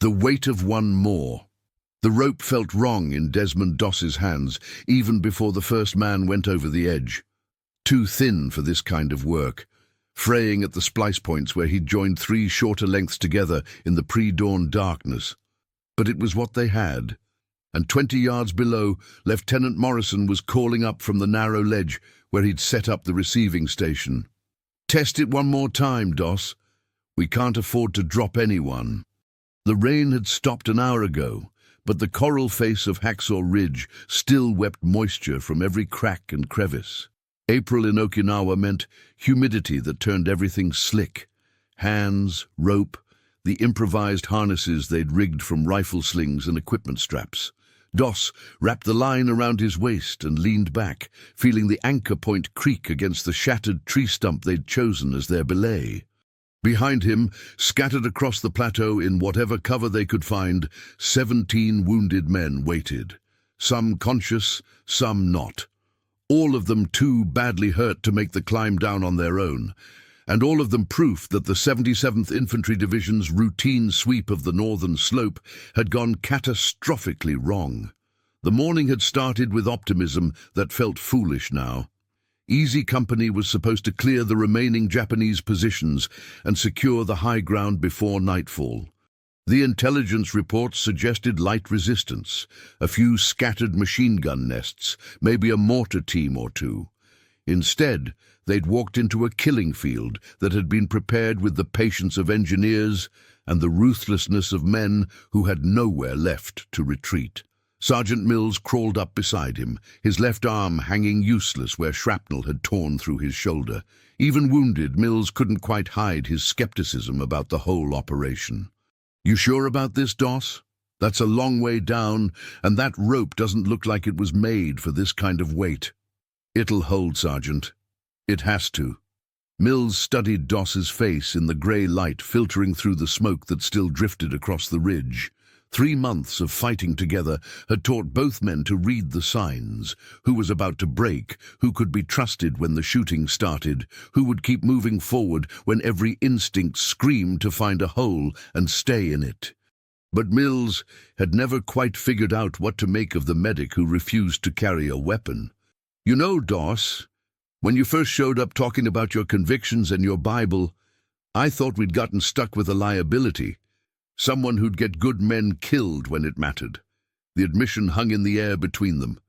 The weight of one more. The rope felt wrong in Desmond Doss's hands, even before the first man went over the edge. Too thin for this kind of work, fraying at the splice points where he'd joined 3 shorter lengths together in the pre-dawn darkness. But it was what they had, and 20 yards below, Lieutenant Morrison was calling up from the narrow ledge where he'd set up the receiving station. "Test it one more time, Doss. We can't afford to drop anyone." The rain had stopped an hour ago, but the coral face of Hacksaw Ridge still wept moisture from every crack and crevice. April in Okinawa meant humidity that turned everything slick. Hands, rope, the improvised harnesses they'd rigged from rifle slings and equipment straps. Doss wrapped the line around his waist and leaned back, feeling the anchor point creak against the shattered tree stump they'd chosen as their belay. Behind him, scattered across the plateau in whatever cover they could find, 17 wounded men waited. Some conscious, some not. All of them too badly hurt to make the climb down on their own, and all of them proof that the 77th Infantry Division's routine sweep of the northern slope had gone catastrophically wrong. The morning had started with optimism that felt foolish now. Easy Company was supposed to clear the remaining Japanese positions and secure the high ground before nightfall. The intelligence reports suggested light resistance, a few scattered machine gun nests, maybe a mortar team or 2. Instead, they'd walked into a killing field that had been prepared with the patience of engineers and the ruthlessness of men who had nowhere left to retreat. Sergeant Mills crawled up beside him, his left arm hanging useless where shrapnel had torn through his shoulder. Even wounded, Mills couldn't quite hide his skepticism about the whole operation. "You sure about this, Doss? That's a long way down, and that rope doesn't look like it was made for this kind of weight." "It'll hold, Sergeant. It has to." Mills studied Doss's face in the grey light filtering through the smoke that still drifted across the ridge. 3 months of fighting together had taught both men to read the signs, who was about to break, who could be trusted when the shooting started, who would keep moving forward when every instinct screamed to find a hole and stay in it. But Mills had never quite figured out what to make of the medic who refused to carry a weapon. "You know, Doss, when you first showed up talking about your convictions and your Bible, I thought we'd gotten stuck with a liability. Someone who'd get good men killed when it mattered." The admission hung in the air between them.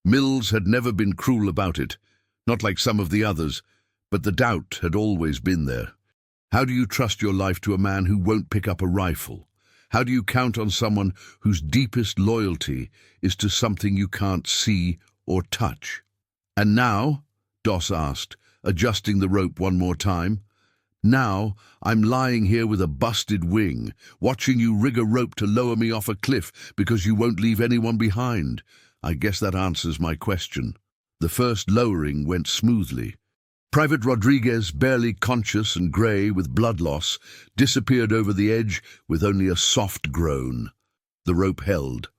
Mills had never been cruel about it, not like some of the others, but the doubt had always been there. How do you trust your life to a man who won't pick up a rifle? How do you count on someone whose deepest loyalty is to something you can't see or touch? "And now?" Doss asked, adjusting the rope one more time. "Now, I'm lying here with a busted wing, watching you rig a rope to lower me off a cliff because you won't leave anyone behind. I guess that answers my question." The first lowering went smoothly. Private Rodriguez, barely conscious and grey with blood loss, disappeared over the edge with only a soft groan. The rope held.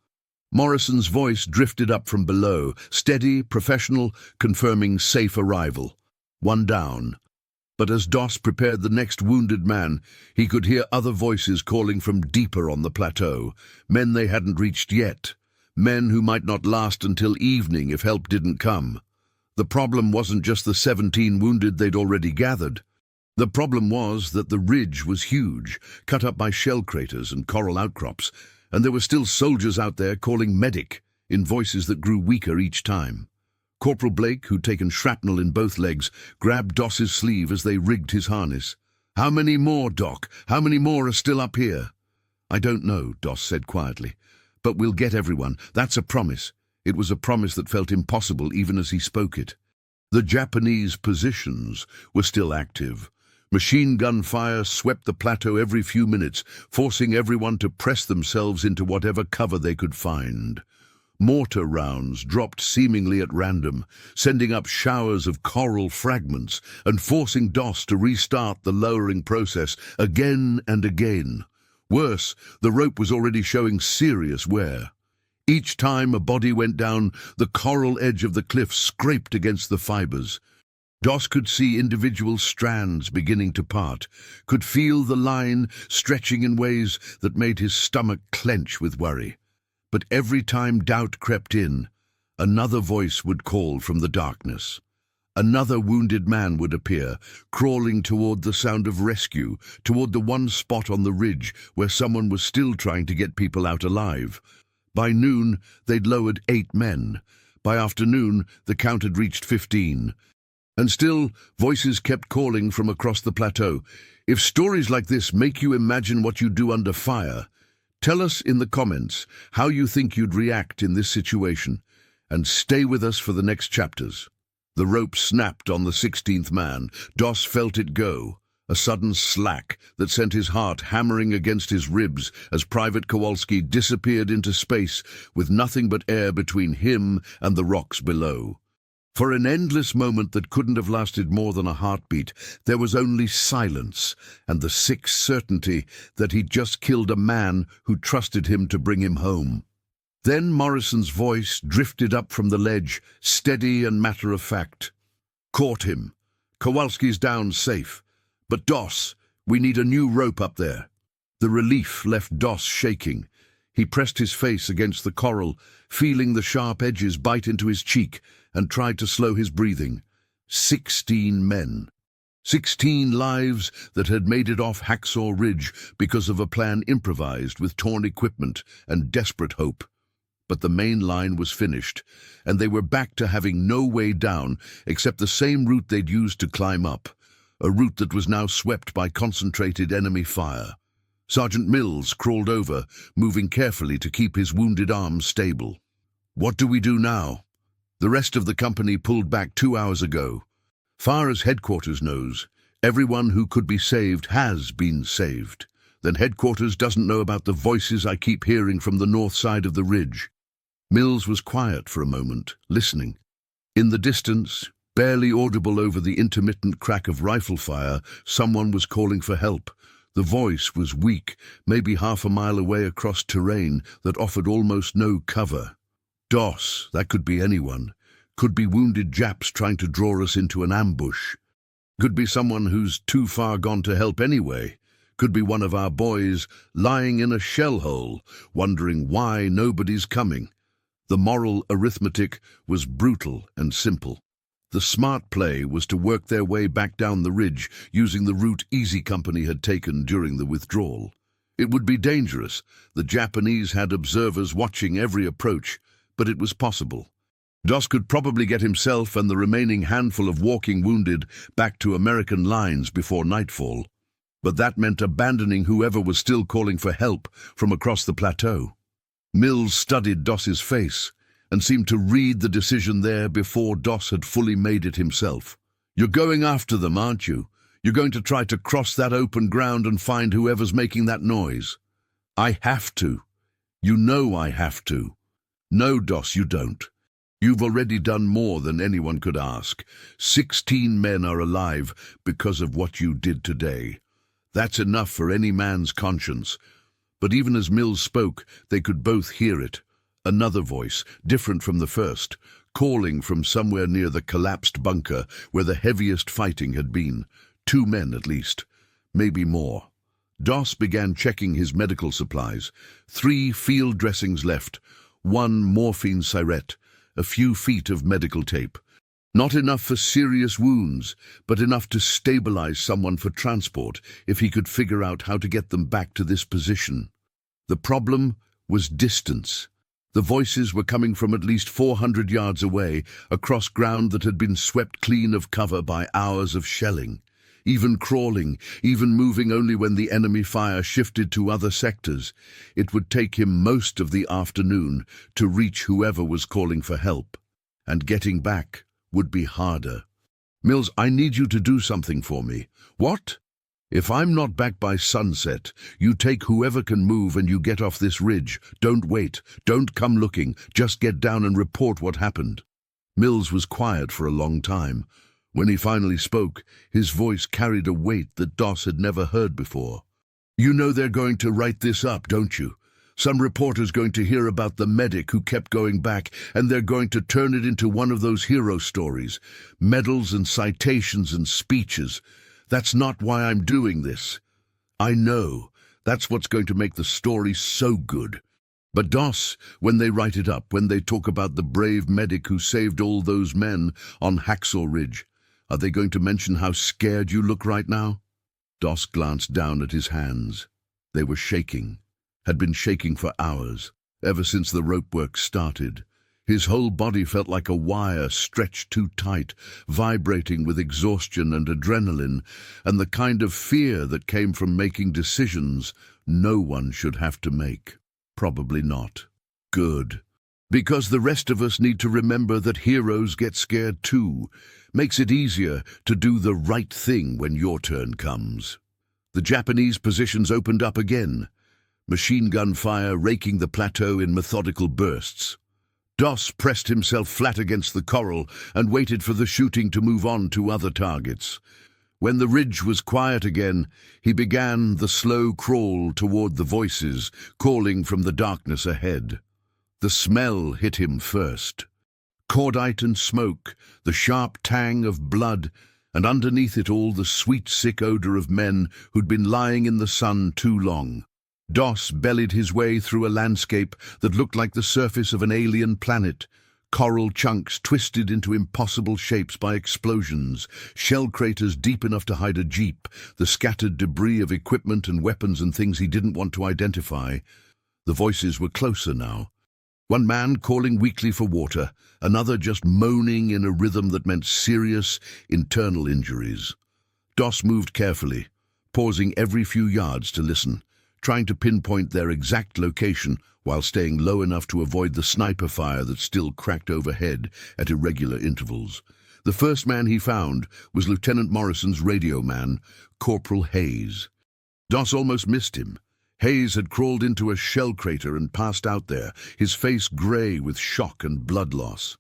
Morrison's voice drifted up from below, steady, professional, confirming safe arrival. 1 down. But as Doss prepared the next wounded man, he could hear other voices calling from deeper on the plateau, men they hadn't reached yet, men who might not last until evening if help didn't come. The problem wasn't just the 17 wounded they'd already gathered. The problem was that the ridge was huge, cut up by shell craters and coral outcrops, and there were still soldiers out there calling medic, in voices that grew weaker each time. Corporal Blake, who'd taken shrapnel in both legs, grabbed Doss's sleeve as they rigged his harness. "How many more, Doc? How many more are still up here?" "I don't know," Doss said quietly. "But we'll get everyone. That's a promise." It was a promise that felt impossible even as he spoke it. The Japanese positions were still active. Machine gun fire swept the plateau every few minutes, forcing everyone to press themselves into whatever cover they could find. Mortar rounds dropped seemingly at random, sending up showers of coral fragments and forcing Doss to restart the lowering process again and again. Worse, the rope was already showing serious wear. Each time a body went down, the coral edge of the cliff scraped against the fibers. Doss could see individual strands beginning to part, could feel the line stretching in ways that made his stomach clench with worry. But every time doubt crept in, another voice would call from the darkness. Another wounded man would appear, crawling toward the sound of rescue, toward the one spot on the ridge where someone was still trying to get people out alive. By noon, they'd lowered 8 men. By afternoon, the count had reached 15. And still, voices kept calling from across the plateau. If stories like this make you imagine what you'd do under fire, tell us in the comments how you think you'd react in this situation, and stay with us for the next chapters. The rope snapped on the 16th man. Doss felt it go, a sudden slack that sent his heart hammering against his ribs as Private Kowalski disappeared into space with nothing but air between him and the rocks below. For an endless moment that couldn't have lasted more than a heartbeat, there was only silence and the sick certainty that he'd just killed a man who trusted him to bring him home. Then Morrison's voice drifted up from the ledge, steady and matter-of-fact. "Caught him. Kowalski's down safe. But Doss, we need a new rope up there." The relief left Doss shaking. He pressed his face against the coral, feeling the sharp edges bite into his cheek, and tried to slow his breathing. 16 men. 16 lives that had made it off Hacksaw Ridge because of a plan improvised with torn equipment and desperate hope. But the main line was finished, and they were back to having no way down except the same route they'd used to climb up, a route that was now swept by concentrated enemy fire. Sergeant Mills crawled over, moving carefully to keep his wounded arm stable. "What do we do now?" The rest of the company pulled back 2 hours ago. Far as headquarters knows, everyone who could be saved has been saved. Then headquarters doesn't know about the voices I keep hearing from the north side of the ridge. Mills was quiet for a moment, listening. In the distance, barely audible over the intermittent crack of rifle fire, someone was calling for help. The voice was weak, maybe half a mile away across terrain that offered almost no cover. Doss, that could be anyone. Could be wounded Japs trying to draw us into an ambush. Could be someone who's too far gone to help anyway. Could be one of our boys lying in a shell hole, wondering why nobody's coming. The moral arithmetic was brutal and simple. The smart play was to work their way back down the ridge using the route Easy Company had taken during the withdrawal. It would be dangerous. The Japanese had observers watching every approach, but it was possible. Doss could probably get himself and the remaining handful of walking wounded back to American lines before nightfall. But that meant abandoning whoever was still calling for help from across the plateau. Mills studied Doss's face and seemed to read the decision there before Doss had fully made it himself. "You're going after them, aren't you? You're going to try to cross that open ground and find whoever's making that noise." "I have to. You know I have to." "No, Doss, you don't. You've already done more than anyone could ask. 16 men are alive because of what you did today. That's enough for any man's conscience." But even as Mills spoke, they could both hear it. Another voice, different from the first, calling from somewhere near the collapsed bunker where the heaviest fighting had been. 2 men at least, maybe more. Doss began checking his medical supplies. 3 field dressings left, 1 morphine syrette, a few feet of medical tape. Not enough for serious wounds, but enough to stabilize someone for transport if he could figure out how to get them back to this position. The problem was distance. The voices were coming from at least 400 yards away, across ground that had been swept clean of cover by hours of shelling. Even crawling, even moving only when the enemy fire shifted to other sectors. It would take him most of the afternoon to reach whoever was calling for help. And getting back would be harder. "Mills, I need you to do something for me." "What?" "If I'm not back by sunset, you take whoever can move and you get off this ridge. Don't wait. Don't come looking. Just get down and report what happened." Mills was quiet for a long time. When he finally spoke, his voice carried a weight that Doss had never heard before. "You know they're going to write this up, don't you? Some reporter's going to hear about the medic who kept going back, and they're going to turn it into one of those hero stories. Medals and citations and speeches. That's not why I'm doing this. I know. That's what's going to make the story so good. But Doss, when they write it up, when they talk about the brave medic who saved all those men on Hacksaw Ridge, are they going to mention how scared you look right now? Doss glanced down at his hands. They were shaking, had been shaking for hours, ever since the rope work started. His whole body felt like a wire stretched too tight, vibrating with exhaustion and adrenaline, and the kind of fear that came from making decisions no one should have to make. Probably not. Good. Because the rest of us need to remember that heroes get scared too. Makes it easier to do the right thing when your turn comes. The Japanese positions opened up again. Machine gun fire raking the plateau in methodical bursts. Doss pressed himself flat against the coral and waited for the shooting to move on to other targets. When the ridge was quiet again, he began the slow crawl toward the voices, calling from the darkness ahead. The smell hit him first. Cordite and smoke, the sharp tang of blood, and underneath it all the sweet, sick odor of men who'd been lying in the sun too long. Doss bellied his way through a landscape that looked like the surface of an alien planet. Coral chunks twisted into impossible shapes by explosions, shell craters deep enough to hide a jeep, the scattered debris of equipment and weapons and things he didn't want to identify. The voices were closer now. One man calling weakly for water, another just moaning in a rhythm that meant serious internal injuries. Doss moved carefully, pausing every few yards to listen, trying to pinpoint their exact location while staying low enough to avoid the sniper fire that still cracked overhead at irregular intervals. The first man he found was Lieutenant Morrison's radio man, Corporal Hayes. Doss almost missed him. Hayes had crawled into a shell crater and passed out there, his face grey with shock and blood loss.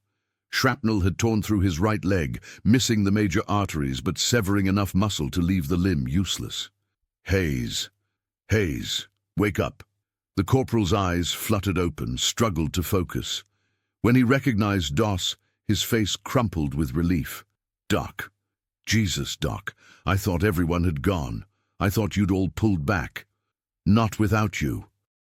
Shrapnel had torn through his right leg, missing the major arteries but severing enough muscle to leave the limb useless. Hayes, wake up. The corporal's eyes fluttered open, struggled to focus. When he recognized Doss, his face crumpled with relief. Doc. Jesus, Doc. I thought everyone had gone. I thought you'd all pulled back. Not without you.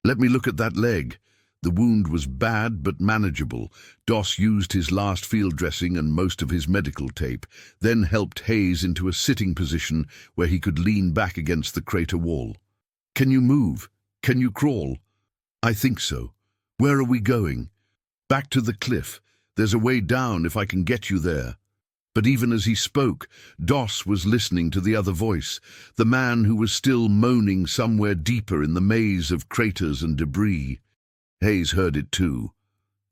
Let me look at that leg. The wound was bad but manageable. Doss used his last field dressing and most of his medical tape, then helped Hayes into a sitting position where he could lean back against the crater wall. Can you move? Can you crawl? I think so. Where are we going? Back to the cliff. There's a way down if I can get you there. But even as he spoke, Doss was listening to the other voice, the man who was still moaning somewhere deeper in the maze of craters and debris. Hayes heard it too.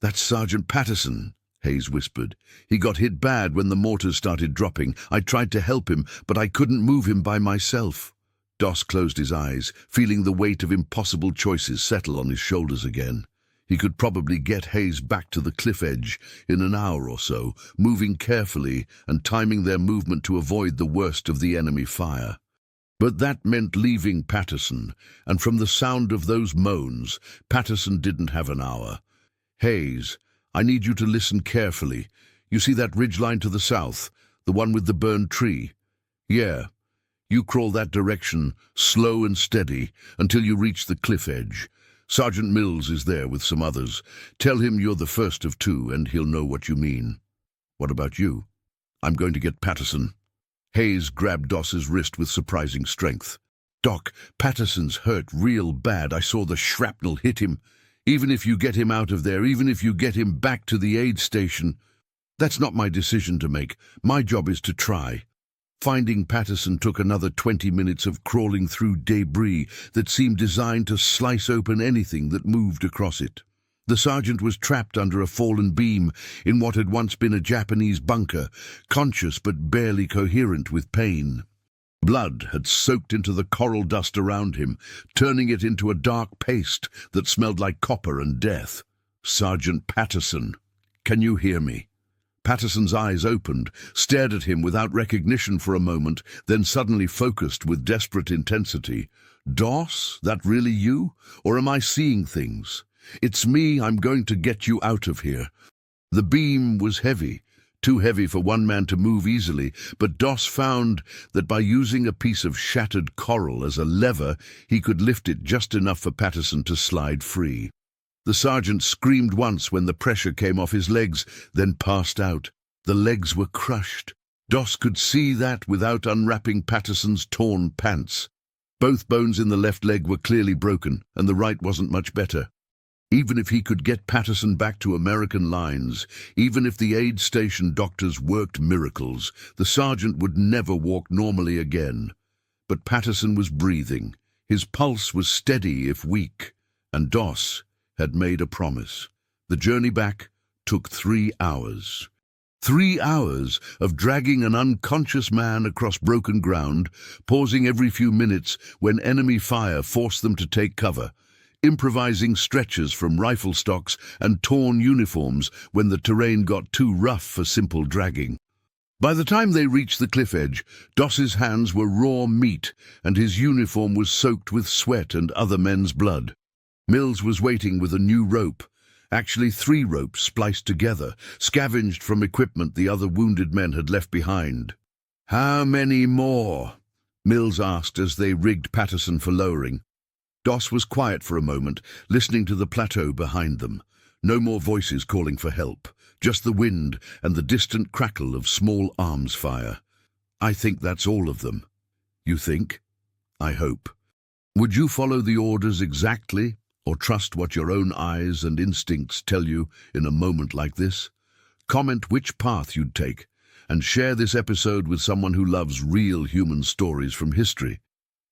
That's Sergeant Patterson, Hayes whispered. He got hit bad when the mortars started dropping. I tried to help him, but I couldn't move him by myself. Doss closed his eyes, feeling the weight of impossible choices settle on his shoulders again. He could probably get Hayes back to the cliff edge in an hour or so, moving carefully and timing their movement to avoid the worst of the enemy fire. But that meant leaving Patterson, and from the sound of those moans, Patterson didn't have an hour. Hayes, I need you to listen carefully. You see that ridgeline to the south, the one with the burned tree? Yeah. You crawl that direction, slow and steady, until you reach the cliff edge. Sergeant Mills is there with some others. Tell him you're the first of two, and he'll know what you mean. What about you? I'm going to get Patterson. Hayes grabbed Doss's wrist with surprising strength. Doc, Patterson's hurt real bad. I saw the shrapnel hit him. Even if you get him out of there, even if you get him back to the aid station, that's not my decision to make. My job is to try. Finding Patterson took another 20 minutes of crawling through debris that seemed designed to slice open anything that moved across it. The sergeant was trapped under a fallen beam in what had once been a Japanese bunker, conscious but barely coherent with pain. Blood had soaked into the coral dust around him, turning it into a dark paste that smelled like copper and death. Sergeant Patterson, can you hear me? Patterson's eyes opened, stared at him without recognition for a moment, then suddenly focused with desperate intensity. Doss, that really you? Or am I seeing things? It's me, I'm going to get you out of here. The beam was heavy, too heavy for one man to move easily, but Doss found that by using a piece of shattered coral as a lever, he could lift it just enough for Patterson to slide free. The sergeant screamed once when the pressure came off his legs, then passed out. The legs were crushed. Doss could see that without unwrapping Patterson's torn pants. Both bones in the left leg were clearly broken, and the right wasn't much better. Even if he could get Patterson back to American lines, even if the aid station doctors worked miracles, the sergeant would never walk normally again. But Patterson was breathing. His pulse was steady if weak, and Doss had made a promise. The journey back took 3 hours. 3 hours of dragging an unconscious man across broken ground, pausing every few minutes when enemy fire forced them to take cover, improvising stretchers from rifle stocks and torn uniforms when the terrain got too rough for simple dragging. By the time they reached the cliff edge, Doss's hands were raw meat and his uniform was soaked with sweat and other men's blood. Mills was waiting with a new rope, actually 3 ropes spliced together, scavenged from equipment the other wounded men had left behind. "How many more?" Mills asked as they rigged Patterson for lowering. Doss was quiet for a moment, listening to the plateau behind them. No more voices calling for help, just the wind and the distant crackle of small arms fire. "I think that's all of them." "You think?" "I hope." "Would you follow the orders exactly, or trust what your own eyes and instincts tell you in a moment like this? Comment which path you'd take, and share this episode with someone who loves real human stories from history.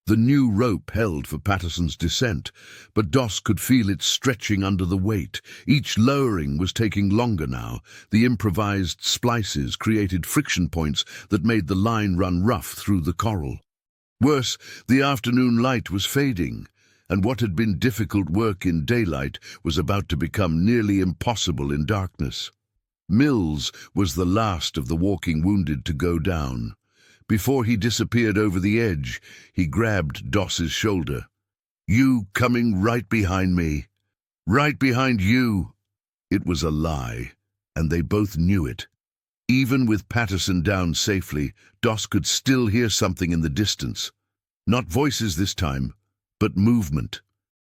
The new rope held for Patterson's descent, but Doss could feel it stretching under the weight. Each lowering was taking longer now. The improvised splices created friction points that made the line run rough through the coral. Worse, the afternoon light was fading, and what had been difficult work in daylight was about to become nearly impossible in darkness. Mills was the last of the walking wounded to go down. Before he disappeared over the edge, he grabbed Doss's shoulder. "You coming right behind me. Right behind you." It was a lie, and they both knew it. Even with Patterson down safely, Doss could still hear something in the distance. Not voices this time, but movement.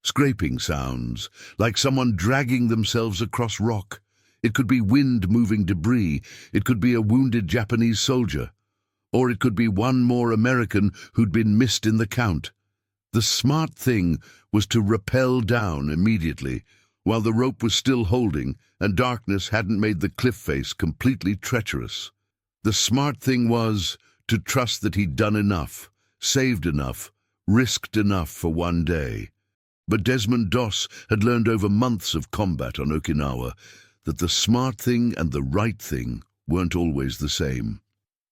Scraping sounds, like someone dragging themselves across rock. It could be wind moving debris. It could be a wounded Japanese soldier. Or it could be one more American who'd been missed in the count. The smart thing was to rappel down immediately, while the rope was still holding and darkness hadn't made the cliff face completely treacherous. The smart thing was to trust that he'd done enough, saved enough, risked enough for one day. But Desmond Doss had learned over months of combat on Okinawa that the smart thing and the right thing weren't always the same.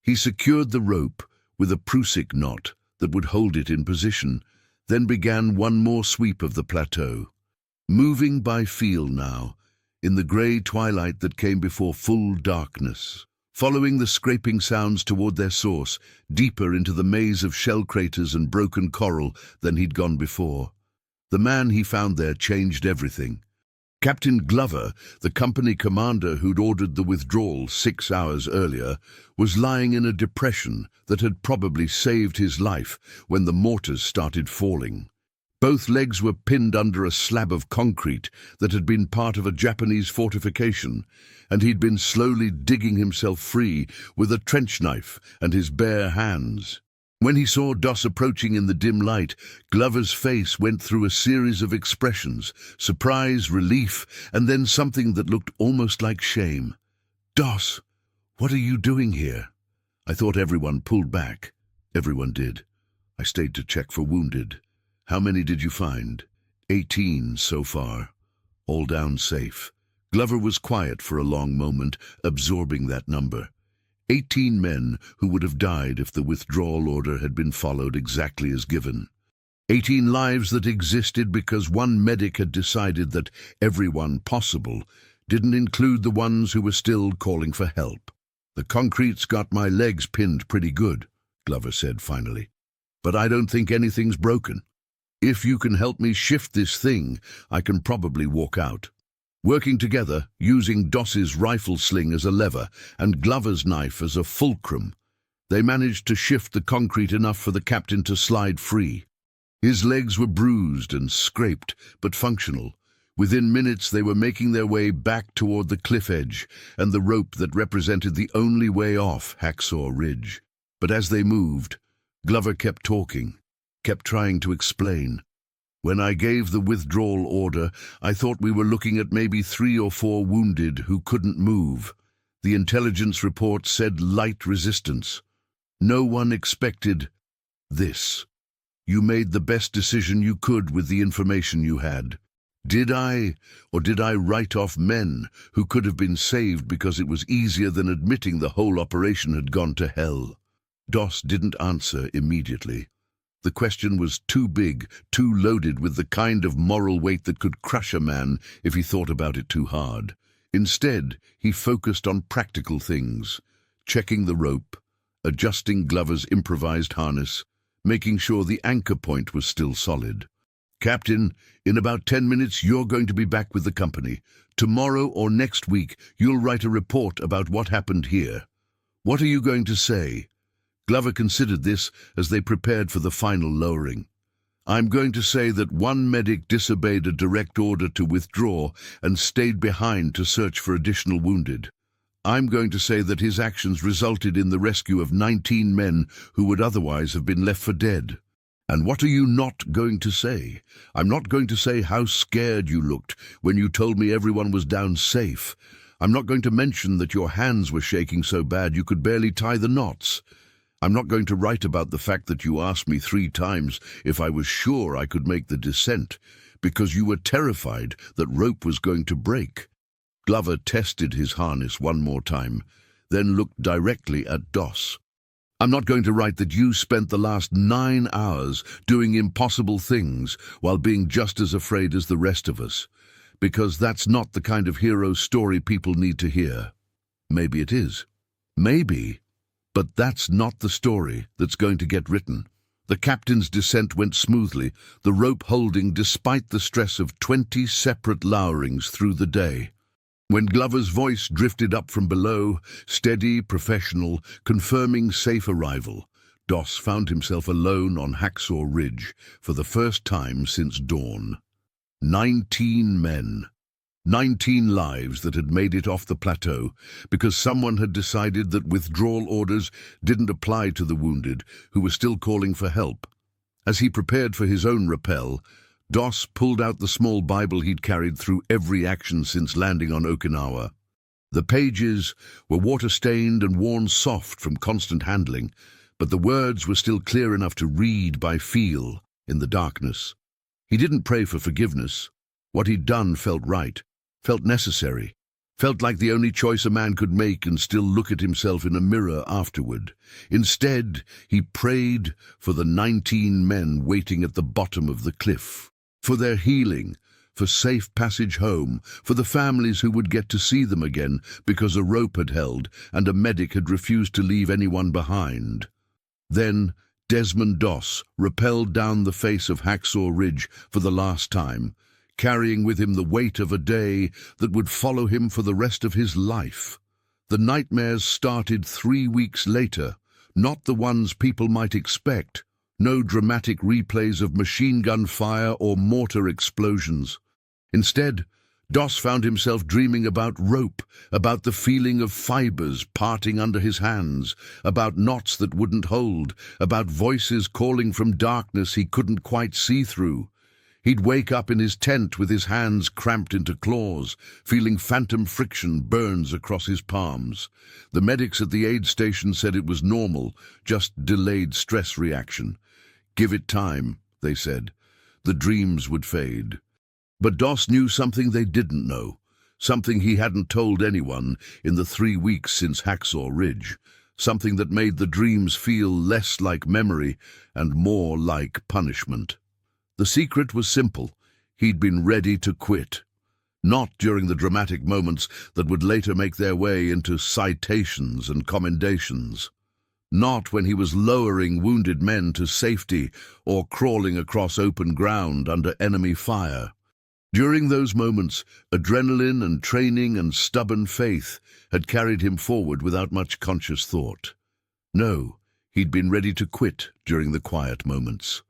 He secured the rope with a Prusik knot that would hold it in position, then began one more sweep of the plateau. Moving by feel now, in the grey twilight that came before full darkness, following the scraping sounds toward their source, deeper into the maze of shell craters and broken coral than he'd gone before. The man he found there changed everything. Captain Glover, the company commander who'd ordered the withdrawal 6 hours earlier, was lying in a depression that had probably saved his life when the mortars started falling. Both legs were pinned under a slab of concrete that had been part of a Japanese fortification, and he'd been slowly digging himself free with a trench knife and his bare hands. When he saw Doss approaching in the dim light, Glover's face went through a series of expressions: surprise, relief, and then something that looked almost like shame. "Doss, what are you doing here?" "I thought everyone pulled back." "Everyone did. I stayed to check for wounded." "How many did you find?" 18 so far. All down safe." Glover was quiet for a long moment, absorbing that number. 18 men who would have died if the withdrawal order had been followed exactly as given. 18 lives that existed because one medic had decided that everyone possible didn't include the ones who were still calling for help. "The concrete's got my legs pinned pretty good," Glover said finally. "But I don't think anything's broken." If you can help me shift this thing, I can probably walk out." Working together, using Doss's rifle sling as a lever and Glover's knife as a fulcrum, they managed to shift the concrete enough for the captain to slide free. His legs were bruised and scraped, but functional. Within minutes they were making their way back toward the cliff edge and the rope that represented the only way off Hacksaw Ridge. But as they moved, Glover kept talking, kept trying to explain. "When I gave the withdrawal order, I thought we were looking at maybe 3 or 4 wounded who couldn't move. The intelligence report said light resistance. No one expected this. You made the best decision you could with the information you had. Did I write off men who could have been saved because it was easier than admitting the whole operation had gone to hell?" Doss didn't answer immediately. The question was too big, too loaded with the kind of moral weight that could crush a man if he thought about it too hard. Instead, he focused on practical things, checking the rope, adjusting Glover's improvised harness, making sure the anchor point was still solid. "Captain, in about 10 minutes you're going to be back with the company. Tomorrow or next week you'll write a report about what happened here. What are you going to say?" Glover considered this as they prepared for the final lowering. "I'm going to say that one medic disobeyed a direct order to withdraw and stayed behind to search for additional wounded. I'm going to say that his actions resulted in the rescue of 19 men who would otherwise have been left for dead. And what are you not going to say? I'm not going to say how scared you looked when you told me everyone was down safe. I'm not going to mention that your hands were shaking so bad you could barely tie the knots. I'm not going to write about the fact that you asked me 3 times if I was sure I could make the descent, because you were terrified that rope was going to break." Glover tested his harness one more time, then looked directly at Doss. "I'm not going to write that you spent the last 9 hours doing impossible things while being just as afraid as the rest of us, because that's not the kind of hero story people need to hear. Maybe it is. Maybe. But that's not the story that's going to get written." The captain's descent went smoothly, the rope holding despite the stress of 20 separate lowerings through the day. When Glover's voice drifted up from below, steady, professional, confirming safe arrival, Doss found himself alone on Hacksaw Ridge for the first time since dawn. 19 men. 19 lives that had made it off the plateau because someone had decided that withdrawal orders didn't apply to the wounded who were still calling for help. As he prepared for his own rappel, Doss pulled out the small Bible he'd carried through every action since landing on Okinawa. The pages were water-stained and worn soft from constant handling, but the words were still clear enough to read by feel in the darkness. He didn't pray for forgiveness. What he'd done felt right, felt necessary, felt like the only choice a man could make and still look at himself in a mirror afterward. Instead, he prayed for the 19 men waiting at the bottom of the cliff, for their healing, for safe passage home, for the families who would get to see them again because a rope had held and a medic had refused to leave anyone behind. Then Desmond Doss rappelled down the face of Hacksaw Ridge for the last time, carrying with him the weight of a day that would follow him for the rest of his life. The nightmares started 3 weeks later, not the ones people might expect. No dramatic replays of machine gun fire or mortar explosions. Instead, Doss found himself dreaming about rope, about the feeling of fibers parting under his hands, about knots that wouldn't hold, about voices calling from darkness he couldn't quite see through. He'd wake up in his tent with his hands cramped into claws, feeling phantom friction burns across his palms. The medics at the aid station said it was normal, just delayed stress reaction. Give it time, they said. The dreams would fade. But Doss knew something they didn't know, something he hadn't told anyone in the 3 weeks since Hacksaw Ridge, something that made the dreams feel less like memory and more like punishment. The secret was simple. He'd been ready to quit. Not during the dramatic moments that would later make their way into citations and commendations, Not when he was lowering wounded men to safety or crawling across open ground under enemy fire. During those moments, adrenaline and training and stubborn faith had carried him forward without much conscious thought. No, he'd been ready to quit during the quiet moments.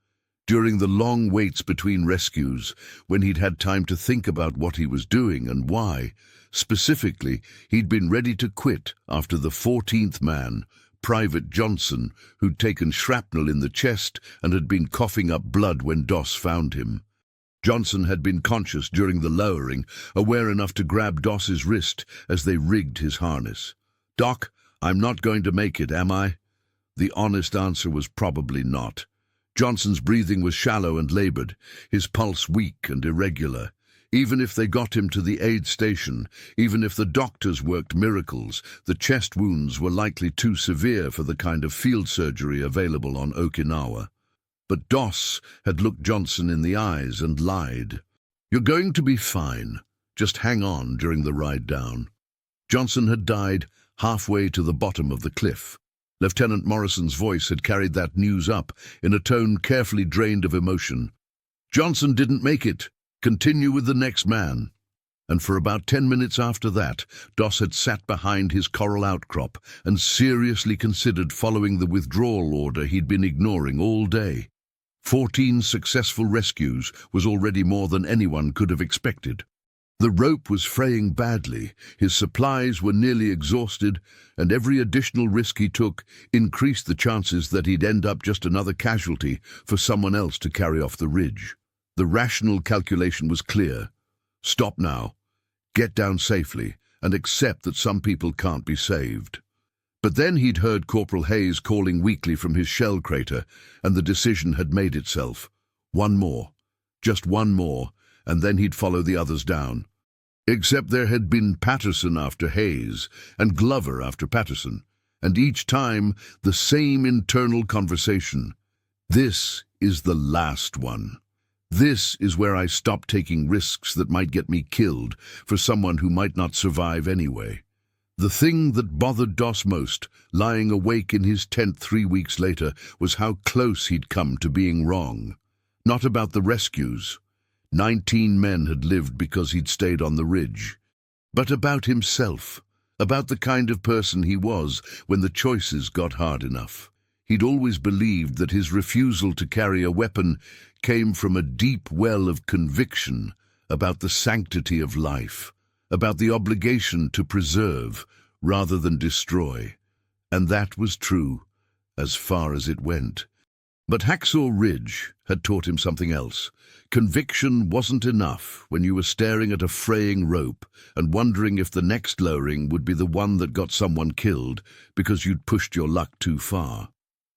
During the long waits between rescues, when he'd had time to think about what he was doing and why. Specifically, he'd been ready to quit after the 14th man, Private Johnson, who'd taken shrapnel in the chest and had been coughing up blood when Doss found him. Johnson had been conscious during the lowering, aware enough to grab Doss's wrist as they rigged his harness. "Doc, I'm not going to make it, am I?" The honest answer was probably not. Johnson's breathing was shallow and labored, his pulse weak and irregular. Even if they got him to the aid station, even if the doctors worked miracles, the chest wounds were likely too severe for the kind of field surgery available on Okinawa. But Doss had looked Johnson in the eyes and lied. "You're going to be fine. Just hang on during the ride down." Johnson had died halfway to the bottom of the cliff. Lieutenant Morrison's voice had carried that news up in a tone carefully drained of emotion. "Johnson didn't make it. Continue with the next man." And for about 10 minutes after that, Doss had sat behind his coral outcrop and seriously considered following the withdrawal order he'd been ignoring all day. 14 successful rescues was already more than anyone could have expected. The rope was fraying badly, his supplies were nearly exhausted, and every additional risk he took increased the chances that he'd end up just another casualty for someone else to carry off the ridge. The rational calculation was clear. Stop now, get down safely, and accept that some people can't be saved. But then he'd heard Corporal Hayes calling weakly from his shell crater, and the decision had made itself. One more, just one more, and then he'd follow the others down. Except there had been Patterson after Hayes, and Glover after Patterson, and each time the same internal conversation. This is the last one. This is where I stop taking risks that might get me killed for someone who might not survive anyway. The thing that bothered Doss most, lying awake in his tent 3 weeks later, was how close he'd come to being wrong. Not about the rescues. 19 men had lived because he'd stayed on the ridge. But about himself, about the kind of person he was when the choices got hard enough. He'd always believed that his refusal to carry a weapon came from a deep well of conviction about the sanctity of life, about the obligation to preserve rather than destroy. And that was true, as far as it went. But Hacksaw Ridge had taught him something else. Conviction wasn't enough when you were staring at a fraying rope and wondering if the next lowering would be the one that got someone killed because you'd pushed your luck too far.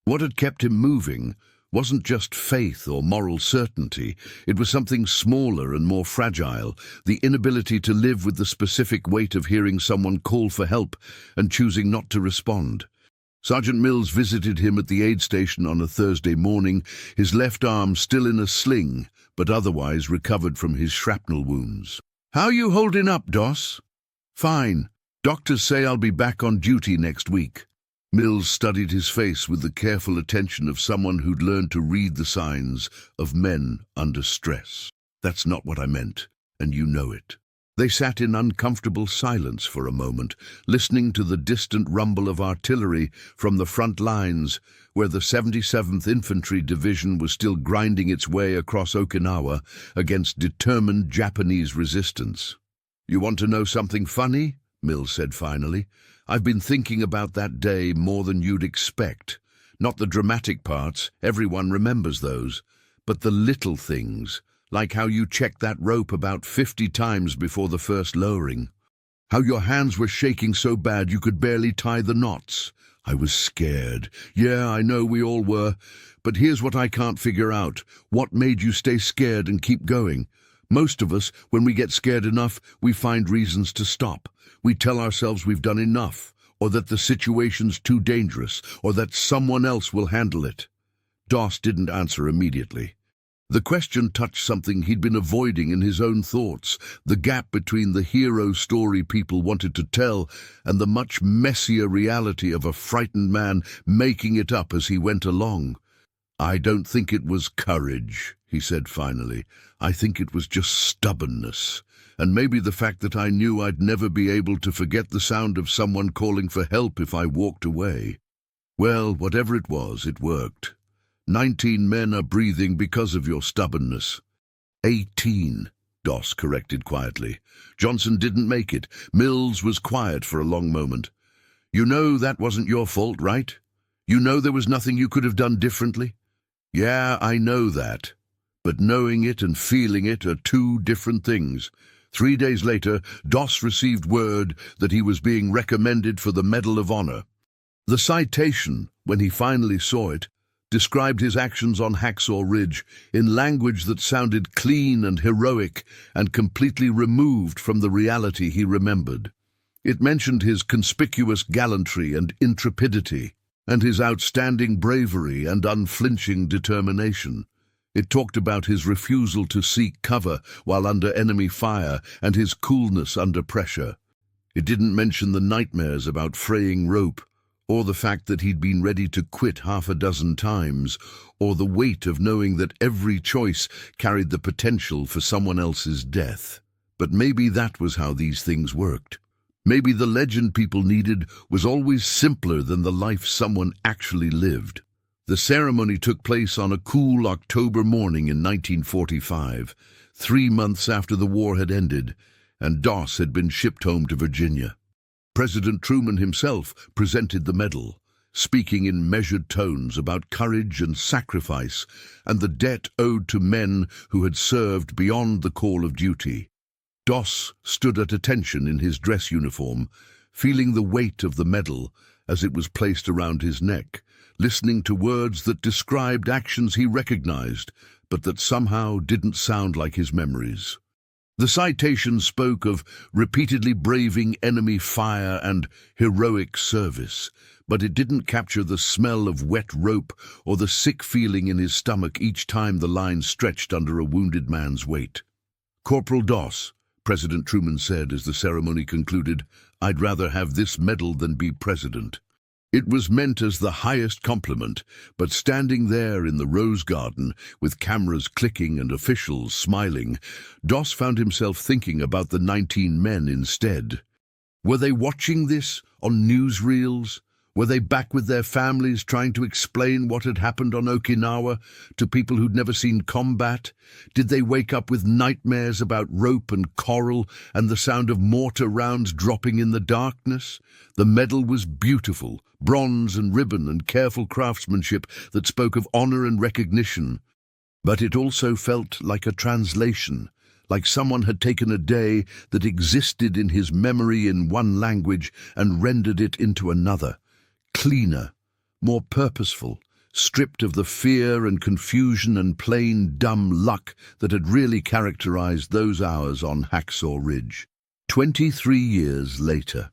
What had kept him moving wasn't just faith or moral certainty, it was something smaller and more fragile, the inability to live with the specific weight of hearing someone call for help and choosing not to respond. Sergeant Mills visited him at the aid station on a Thursday morning, his left arm still in a sling, but otherwise recovered from his shrapnel wounds. "How you holding up, Doss?" "Fine. Doctors say I'll be back on duty next week." Mills studied his face with the careful attention of someone who'd learned to read the signs of men under stress. "That's not what I meant, and you know it." They sat in uncomfortable silence for a moment, listening to the distant rumble of artillery from the front lines, where the 77th Infantry Division was still grinding its way across Okinawa against determined Japanese resistance. "You want to know something funny?" Mills said finally. "I've been thinking about that day more than you'd expect. Not the dramatic parts, everyone remembers those, but the little things, like how you checked that rope about 50 times before the first lowering. How your hands were shaking so bad you could barely tie the knots. I was scared. Yeah, I know we all were. But here's what I can't figure out. What made you stay scared and keep going? Most of us, when we get scared enough, we find reasons to stop. We tell ourselves we've done enough, or that the situation's too dangerous, or that someone else will handle it." Doss didn't answer immediately. The question touched something he'd been avoiding in his own thoughts, the gap between the hero story people wanted to tell and the much messier reality of a frightened man making it up as he went along. "I don't think it was courage," he said finally. "I think it was just stubbornness. And maybe the fact that I knew I'd never be able to forget the sound of someone calling for help if I walked away. Well, whatever it was, it worked. 19 men are breathing because of your stubbornness." 18, Doss corrected quietly. Johnson didn't make it. Mills was quiet for a long moment. "You know that wasn't your fault, right? You know there was nothing you could have done differently?" "Yeah, I know that. But knowing it and feeling it are two different things." 3 days later, Doss received word that he was being recommended for the Medal of Honor. The citation, when he finally saw it, described his actions on Hacksaw Ridge in language that sounded clean and heroic and completely removed from the reality he remembered. It mentioned his conspicuous gallantry and intrepidity, and his outstanding bravery and unflinching determination. It talked about his refusal to seek cover while under enemy fire and his coolness under pressure. It didn't mention the nightmares about fraying rope, or the fact that he'd been ready to quit half a dozen times, or the weight of knowing that every choice carried the potential for someone else's death. But maybe that was how these things worked. Maybe the legend people needed was always simpler than the life someone actually lived. The ceremony took place on a cool October morning in 1945, 3 months after the war had ended, and Doss had been shipped home to Virginia. President Truman himself presented the medal, speaking in measured tones about courage and sacrifice and the debt owed to men who had served beyond the call of duty. Doss stood at attention in his dress uniform, feeling the weight of the medal as it was placed around his neck, listening to words that described actions he recognized, but that somehow didn't sound like his memories. The citation spoke of repeatedly braving enemy fire and heroic service, but it didn't capture the smell of wet rope or the sick feeling in his stomach each time the line stretched under a wounded man's weight. "Corporal Doss," President Truman said as the ceremony concluded, "I'd rather have this medal than be president." It was meant as the highest compliment, but standing there in the Rose Garden, with cameras clicking and officials smiling, Doss found himself thinking about the 19 men instead. Were they watching this on newsreels? Were they back with their families trying to explain what had happened on Okinawa to people who'd never seen combat? Did they wake up with nightmares about rope and coral and the sound of mortar rounds dropping in the darkness? The medal was beautiful, bronze and ribbon and careful craftsmanship that spoke of honor and recognition. But it also felt like a translation, like someone had taken a day that existed in his memory in one language and rendered it into another. Cleaner, more purposeful, stripped of the fear and confusion and plain dumb luck that had really characterized those hours on Hacksaw Ridge. 23 years later,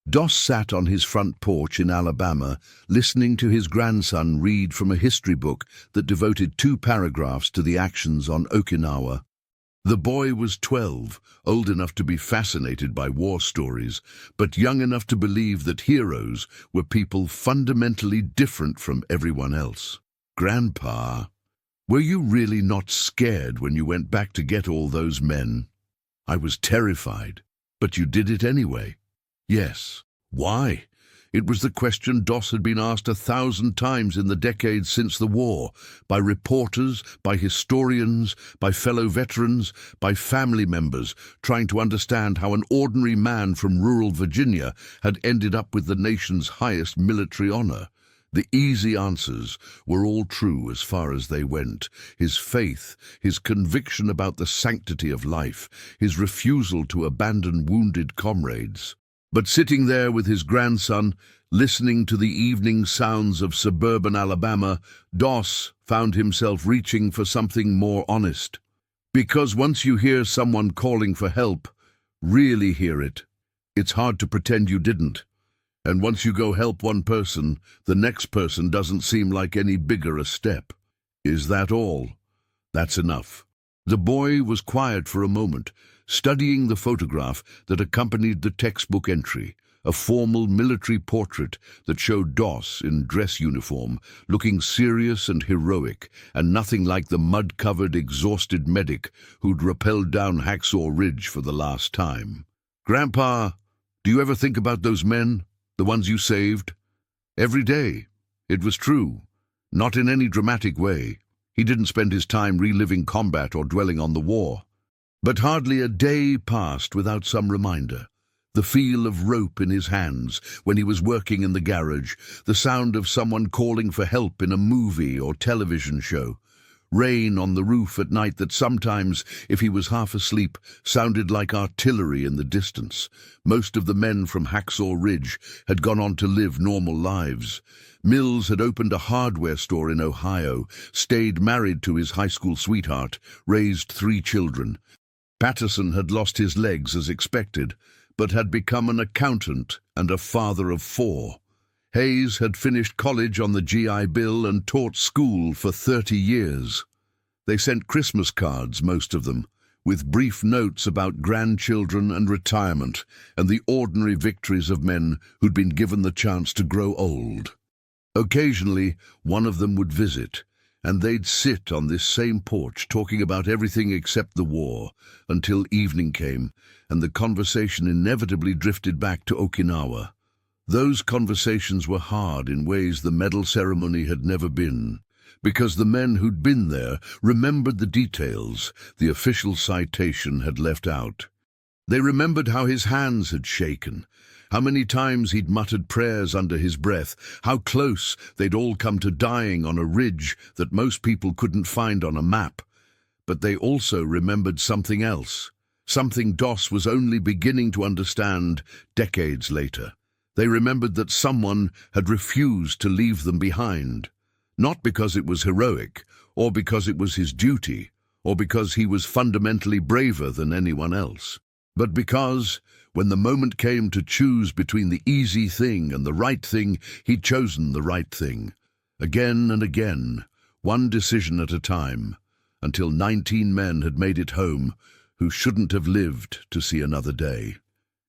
Doss sat on his front porch in Alabama, listening to his grandson read from a history book that devoted 2 paragraphs to the actions on Okinawa. The boy was 12, old enough to be fascinated by war stories, but young enough to believe that heroes were people fundamentally different from everyone else. "Grandpa, were you really not scared when you went back to get all those men?" "I was terrified, but you did it anyway." "Yes. Why?" It was the question Doss had been asked 1,000 times in the decades since the war, by reporters, by historians, by fellow veterans, by family members, trying to understand how an ordinary man from rural Virginia had ended up with the nation's highest military honor. The easy answers were all true as far as they went. His faith, his conviction about the sanctity of life, his refusal to abandon wounded comrades. But sitting there with his grandson, listening to the evening sounds of suburban Alabama, Doss found himself reaching for something more honest. Because once you hear someone calling for help, really hear it, it's hard to pretend you didn't. And once you go help one person, the next person doesn't seem like any bigger a step. Is that all? That's enough." The boy was quiet for a moment, studying the photograph that accompanied the textbook entry, a formal military portrait that showed Doss in dress uniform, looking serious and heroic, and nothing like the mud-covered, exhausted medic who'd rappelled down Hacksaw Ridge for the last time. "Grandpa, do you ever think about those men, the ones you saved?" "Every day." It was true. Not in any dramatic way. He didn't spend his time reliving combat or dwelling on the war. But hardly a day passed without some reminder. The feel of rope in his hands when he was working in the garage, the sound of someone calling for help in a movie or television show, rain on the roof at night that sometimes, if he was half asleep, sounded like artillery in the distance. Most of the men from Hacksaw Ridge had gone on to live normal lives. Mills had opened a hardware store in Ohio, stayed married to his high school sweetheart, raised 3 children. Patterson had lost his legs as expected, but had become an accountant and a father of 4. Hayes had finished college on the GI Bill and taught school for 30 years. They sent Christmas cards, most of them, with brief notes about grandchildren and retirement and the ordinary victories of men who'd been given the chance to grow old. Occasionally, one of them would visit, and they'd sit on this same porch talking about everything except the war, until evening came, and the conversation inevitably drifted back to Okinawa. Those conversations were hard in ways the medal ceremony had never been, because the men who'd been there remembered the details the official citation had left out. They remembered how his hands had shaken, how many times he'd muttered prayers under his breath, how close they'd all come to dying on a ridge that most people couldn't find on a map. But they also remembered something else, something Doss was only beginning to understand decades later. They remembered that someone had refused to leave them behind, not because it was heroic, or because it was his duty, or because he was fundamentally braver than anyone else, but because, when the moment came to choose between the easy thing and the right thing, he'd chosen the right thing. Again and again, one decision at a time, until 19 men had made it home who shouldn't have lived to see another day.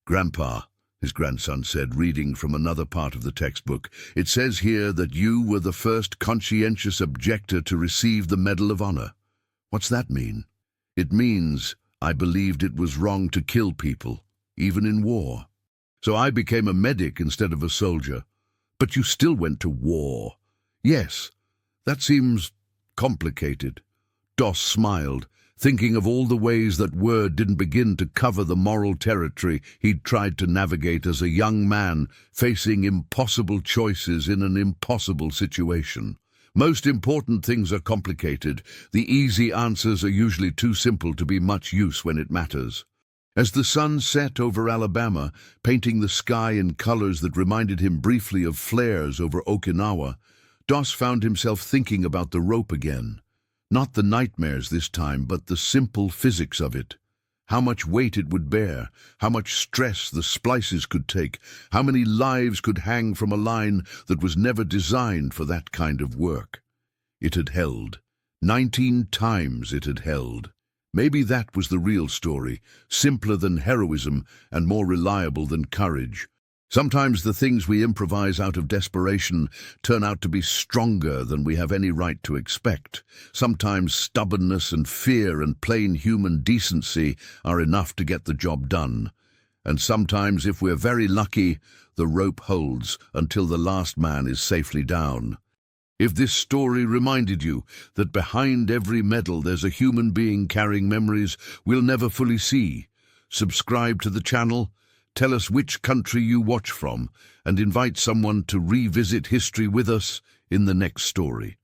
"Grandpa," his grandson said, reading from another part of the textbook, "it says here that you were the first conscientious objector to receive the Medal of Honor. What's that mean?" "It means I believed it was wrong to kill people, even in war. So I became a medic instead of a soldier." "But you still went to war." "Yes, that seems complicated." Doss smiled, thinking of all the ways that word didn't begin to cover the moral territory he'd tried to navigate as a young man facing impossible choices in an impossible situation. Most important things are complicated. The easy answers are usually too simple to be much use when it matters. As the sun set over Alabama, painting the sky in colors that reminded him briefly of flares over Okinawa, Doss found himself thinking about the rope again. Not the nightmares this time, but the simple physics of it. How much weight it would bear, how much stress the splices could take, how many lives could hang from a line that was never designed for that kind of work. It had held. 19 times it had held. Maybe that was the real story, simpler than heroism and more reliable than courage. Sometimes the things we improvise out of desperation turn out to be stronger than we have any right to expect. Sometimes stubbornness and fear and plain human decency are enough to get the job done. And sometimes, if we're very lucky, the rope holds until the last man is safely down. If this story reminded you that behind every medal there's a human being carrying memories we'll never fully see, subscribe to the channel, tell us which country you watch from, and invite someone to revisit history with us in the next story.